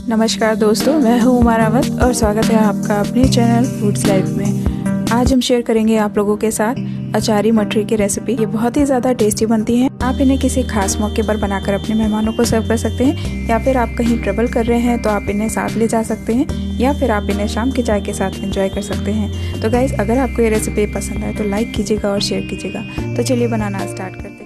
नमस्कार दोस्तों, मैं हूँ उमा रावत और स्वागत है आपका अपने चैनल फूड्स लाइफ में। आज हम शेयर करेंगे आप लोगों के साथ अचारी मटरी की रेसिपी। ये बहुत ही ज़्यादा टेस्टी बनती हैं। आप इन्हें किसी खास मौके पर बनाकर अपने मेहमानों को सर्व कर सकते हैं, या फिर आप कहीं ट्रेवल कर रहे हैं तो आप इन्हें साथ ले जा सकते हैं, या फिर आप इन्हें शाम की चाय के साथ एंजॉय कर सकते हैं। तो गाइस, अगर आपको ये रेसिपी पसंद आए तो लाइक कीजिएगा और शेयर कीजिएगा। तो चलिए बनाना स्टार्ट करते हैं।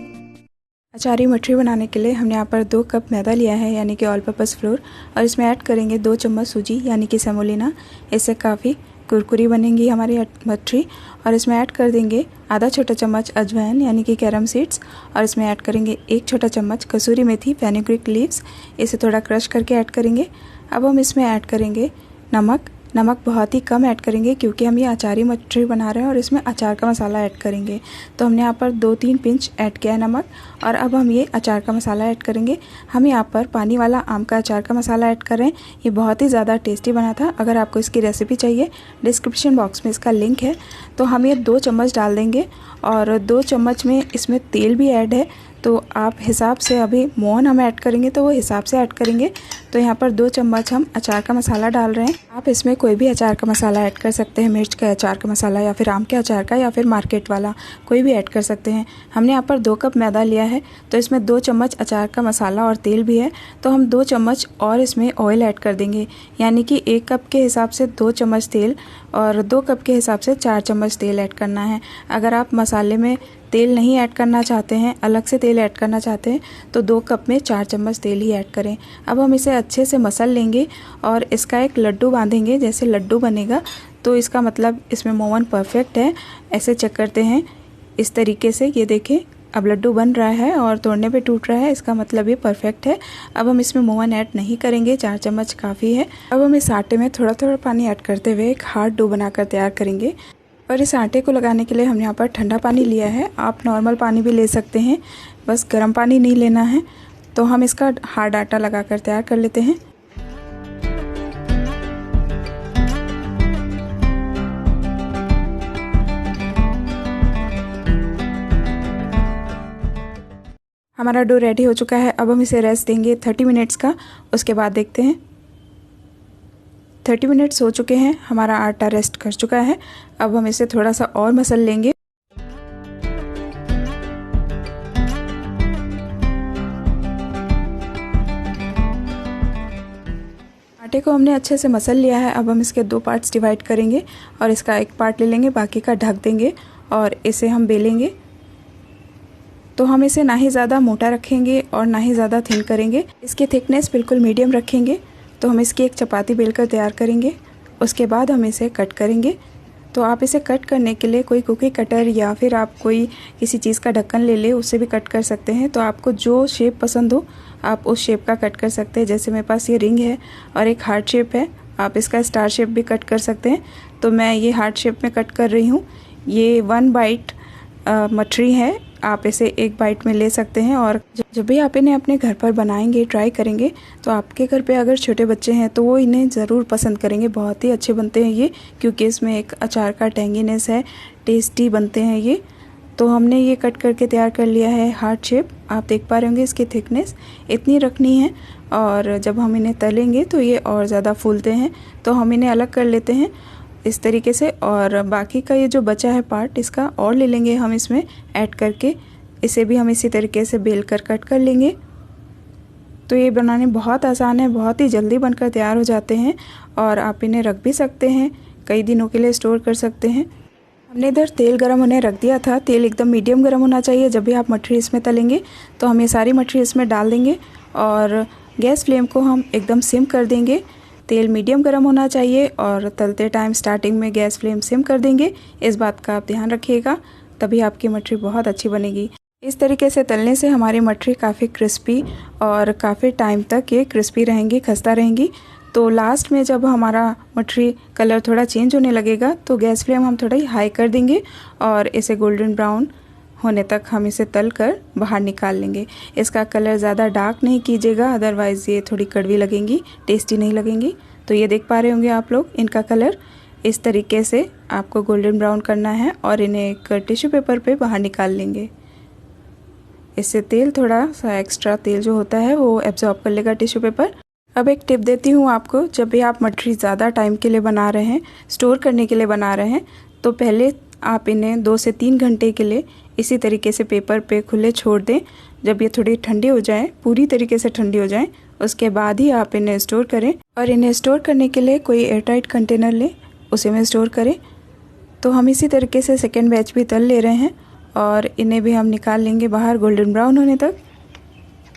अचारी मटरी बनाने के लिए हमने यहाँ पर 2 कप मैदा लिया है, यानी कि ऑल पर्पस फ्लोर, और इसमें ऐड करेंगे 2 चम्मच सूजी यानी कि सेमोलिना। इससे काफ़ी कुरकुरी बनेंगी हमारी मटरी। और इसमें ऐड कर देंगे आधा छोटा चम्मच अजवाइन यानी कि कैरम सीड्स, और इसमें ऐड करेंगे 1 छोटा चम्मच कसूरी मेथी फेनुग्रीक लीव्स। इसे थोड़ा क्रश करके ऐड करेंगे। अब हम इसमें ऐड करेंगे नमक बहुत ही कम ऐड करेंगे, क्योंकि हम ये अचारी मटरी बना रहे हैं और इसमें अचार का मसाला ऐड करेंगे। तो हमने यहाँ पर 2-3 पिंच ऐड किया है नमक। और अब हम ये अचार का मसाला ऐड करेंगे। हम यहाँ पर पानी वाला आम का अचार का मसाला ऐड कर रहे हैं। ये बहुत ही ज़्यादा टेस्टी बना था। अगर आपको इसकी रेसिपी चाहिए, डिस्क्रिप्शन बॉक्स में इसका लिंक है। तो हम ये 2 चम्मच डाल देंगे, और 2 चम्मच में इसमें तेल भी ऐड है। तो आप हिसाब से, अभी मोहन हम ऐड करेंगे तो वो हिसाब से ऐड करेंगे। तो यहाँ पर 2 चम्मच हम अचार का मसाला डाल रहे हैं। आप इसमें कोई भी अचार का मसाला ऐड कर सकते हैं, मिर्च का अचार का मसाला, या फिर आम के अचार का, या फिर मार्केट वाला, कोई भी ऐड कर सकते हैं। हमने यहाँ पर 2 कप मैदा लिया है, तो इसमें 2 चम्मच अचार का मसाला और तेल भी है। तो हम 2 चम्मच और इसमें ऑयल ऐड कर देंगे, यानी कि 1 कप के हिसाब से 2 चम्मच तेल, और 2 कप के हिसाब से 4 चम्मच तेल ऐड करना है। अगर आप मसाले में तेल नहीं ऐड करना चाहते हैं, अलग से तेल ऐड करना चाहते हैं, तो 2 कप में 4 चम्मच तेल ही ऐड करें। अब हम इसे अच्छे से मसल लेंगे और इसका एक लड्डू बांधेंगे। जैसे लड्डू बनेगा तो इसका मतलब इसमें मोवन परफेक्ट है। ऐसे चेक करते हैं इस तरीके से। ये देखें, अब लड्डू बन रहा है और तोड़ने पे टूट रहा है, इसका मतलब ये परफेक्ट है। अब हम इसमें मोवन ऐड नहीं करेंगे, 4 चम्मच काफ़ी है। अब हम इस आटे में थोड़ा थोड़ा पानी ऐड करते हुए एक हार्ड डो बनाकर तैयार करेंगे। और इस आटे को लगाने के लिए हमने यहाँ पर ठंडा पानी लिया है। आप नॉर्मल पानी भी ले सकते हैं, बस गर्म पानी नहीं लेना है। तो हम इसका हार्ड आटा लगाकर तैयार कर लेते हैं। हमारा डो रेडी हो चुका है। अब हम इसे रेस्ट देंगे 30 मिनट्स का। उसके बाद देखते हैं। 30 मिनट्स हो चुके हैं, हमारा आटा रेस्ट कर चुका है। अब हम इसे थोड़ा सा और मसल लेंगे। आटे को हमने अच्छे से मसल लिया है। अब हम इसके 2 पार्ट्स डिवाइड करेंगे, और इसका एक पार्ट ले लेंगे, बाकी का ढक देंगे, और इसे हम बेलेंगे। तो हम इसे ना ही ज़्यादा मोटा रखेंगे और ना ही ज़्यादा थिन करेंगे। इसकी थिकनेस बिल्कुल मीडियम रखेंगे। तो हम इसकी एक चपाती बेलकर तैयार करेंगे। उसके बाद हम इसे कट करेंगे। तो आप इसे कट करने के लिए कोई कुकी कटर, या फिर आप कोई किसी चीज़ का ढक्कन ले ले, उससे भी कट कर सकते हैं। तो आपको जो शेप पसंद हो आप उस शेप का कट कर सकते हैं। जैसे मेरे पास ये रिंग है और एक हार्ट शेप है, आप इसका स्टार शेप भी कट कर सकते हैं। तो मैं ये हार्ट शेप में कट कर रही हूँ। ये 1 बाइट मटरी है, आप इसे 1 बाइट में ले सकते हैं। और जब भी आप इन्हें अपने घर पर बनाएंगे, ट्राई करेंगे, तो आपके घर पे अगर छोटे बच्चे हैं तो वो इन्हें ज़रूर पसंद करेंगे। बहुत ही अच्छे बनते हैं ये, क्योंकि इसमें एक अचार का टेंगीनेस है, टेस्टी बनते हैं ये। तो हमने ये कट करके तैयार कर लिया है हार्ट शेप। आप देख पा रहे होंगे इसकी थिकनेस इतनी रखनी है, और जब हम इन्हें तलेंगे तो ये और ज़्यादा फूलते हैं। तो हम इन्हें अलग कर लेते हैं इस तरीके से, और बाकी का ये जो बचा है पार्ट, इसका और ले लेंगे हम इसमें ऐड करके। इसे भी हम इसी तरीके से बेल कर कट कर लेंगे। तो ये बनाने बहुत आसान है, बहुत ही जल्दी बनकर तैयार हो जाते हैं, और आप इन्हें रख भी सकते हैं, कई दिनों के लिए स्टोर कर सकते हैं। हमने इधर तेल गरम होने रख दिया था। तेल एकदम मीडियम गरम होना चाहिए जब भी आप मटरी इसमें तलेंगे। तो हम ये सारी मटरी इसमें डाल देंगे, और गैस फ्लेम को हम एकदम सिम कर देंगे। तेल मीडियम गरम होना चाहिए, और तलते टाइम स्टार्टिंग में गैस फ्लेम सिम कर देंगे। इस बात का आप ध्यान रखिएगा, तभी आपकी मटरी बहुत अच्छी बनेगी। इस तरीके से तलने से हमारी मटरी काफ़ी क्रिस्पी और काफ़ी टाइम तक ये क्रिस्पी रहेंगी, खस्ता रहेंगी। तो लास्ट में जब हमारा मटरी कलर थोड़ा चेंज होने लगेगा तो गैस फ्लेम हम थोड़ा ही हाई कर देंगे, और इसे गोल्डन ब्राउन होने तक हम इसे तल कर बाहर निकाल लेंगे। इसका कलर ज़्यादा डार्क नहीं कीजिएगा, अदरवाइज़ ये थोड़ी कड़वी लगेंगी, टेस्टी नहीं लगेंगी। तो ये देख पा रहे होंगे आप लोग, इनका कलर इस तरीके से आपको गोल्डन ब्राउन करना है, और इन्हें एक टिश्यू पेपर पे बाहर निकाल लेंगे। इससे तेल, थोड़ा सा एक्स्ट्रा तेल जो होता है वो एब्जॉर्ब कर लेगा टिश्यू पेपर। अब एक टिप देती हूँ आपको, जब भी आप मठरी ज़्यादा टाइम के लिए बना रहे हैं, स्टोर करने के लिए बना रहे हैं, तो पहले आप इन्हें 2 से 3 घंटे के लिए इसी तरीके से पेपर पे खुले छोड़ दें। जब ये थोड़ी ठंडी हो जाए, पूरी तरीके से ठंडी हो जाए, उसके बाद ही आप इन्हें स्टोर करें। और इन्हें स्टोर करने के लिए कोई एयरटाइट कंटेनर लें, उसी में स्टोर करें। तो हम इसी तरीके से सेकेंड बैच भी तल ले रहे हैं और इन्हें भी हम निकाल लेंगे बाहर गोल्डन ब्राउन होने तक।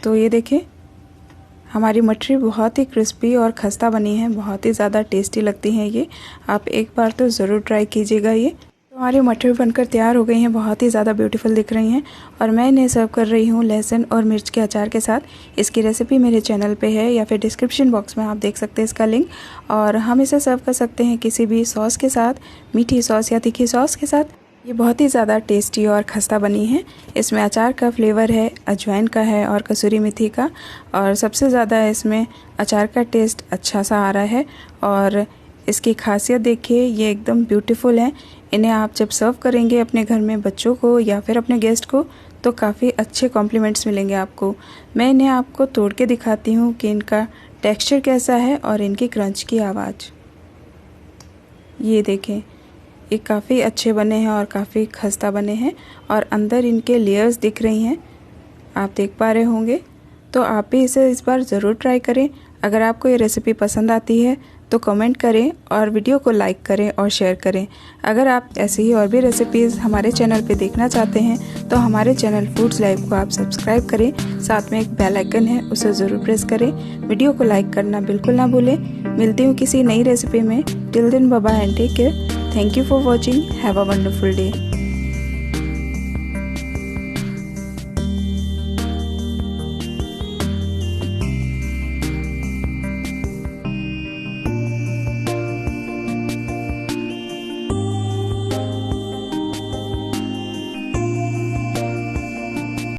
तो ये देखें, हमारी मठरी बहुत ही क्रिस्पी और खस्ता बनी है, बहुत ही ज़्यादा टेस्टी लगती हैं ये। आप एक बार तो ज़रूर ट्राई कीजिएगा ये। तो हमारी मठरी बनकर तैयार हो गई हैं, बहुत ही ज़्यादा ब्यूटीफुल दिख रही हैं। और मैं इन्हें सर्व कर रही हूँ लहसुन और मिर्च के अचार के साथ। इसकी रेसिपी मेरे चैनल पे है या फिर डिस्क्रिप्शन बॉक्स में आप देख सकते हैं इसका लिंक। और हम इसे सर्व कर सकते हैं किसी भी सॉस के साथ, मीठी सॉस या तीखी सॉस के साथ। ये बहुत ही ज़्यादा टेस्टी और खस्ता बनी है। इसमें अचार का फ्लेवर है, अजवाइन का है और कसूरी मेथी का। और सबसे ज़्यादा इसमें अचार का टेस्ट अच्छा सा आ रहा है। और इसकी खासियत देखिए, ये एकदम ब्यूटीफुल है। इन्हें आप जब सर्व करेंगे अपने घर में बच्चों को या फिर अपने गेस्ट को, तो काफ़ी अच्छे कॉम्प्लीमेंट्स मिलेंगे आपको। मैं इन्हें आपको तोड़ के दिखाती हूँ कि इनका टेक्सचर कैसा है और इनकी क्रंच की आवाज़। ये देखें, ये काफ़ी अच्छे बने हैं और काफ़ी खस्ता बने हैं। और अंदर इनके लेयर्स दिख रही हैं, आप देख पा रहे होंगे। तो आप भी इसे इस बार ज़रूर ट्राई करें। अगर आपको ये रेसिपी पसंद आती है तो कमेंट करें और वीडियो को लाइक करें और शेयर करें। अगर आप ऐसी ही और भी रेसिपीज़ हमारे चैनल पे देखना चाहते हैं तो हमारे चैनल फूड्स लाइव को आप सब्सक्राइब करें। साथ में एक बेल आइकन है, उसे ज़रूर प्रेस करें। वीडियो को लाइक करना बिल्कुल ना भूलें। मिलती हूँ किसी नई रेसिपी में। Till then bye bye and take care. Thank you for watching. Have a wonderful day.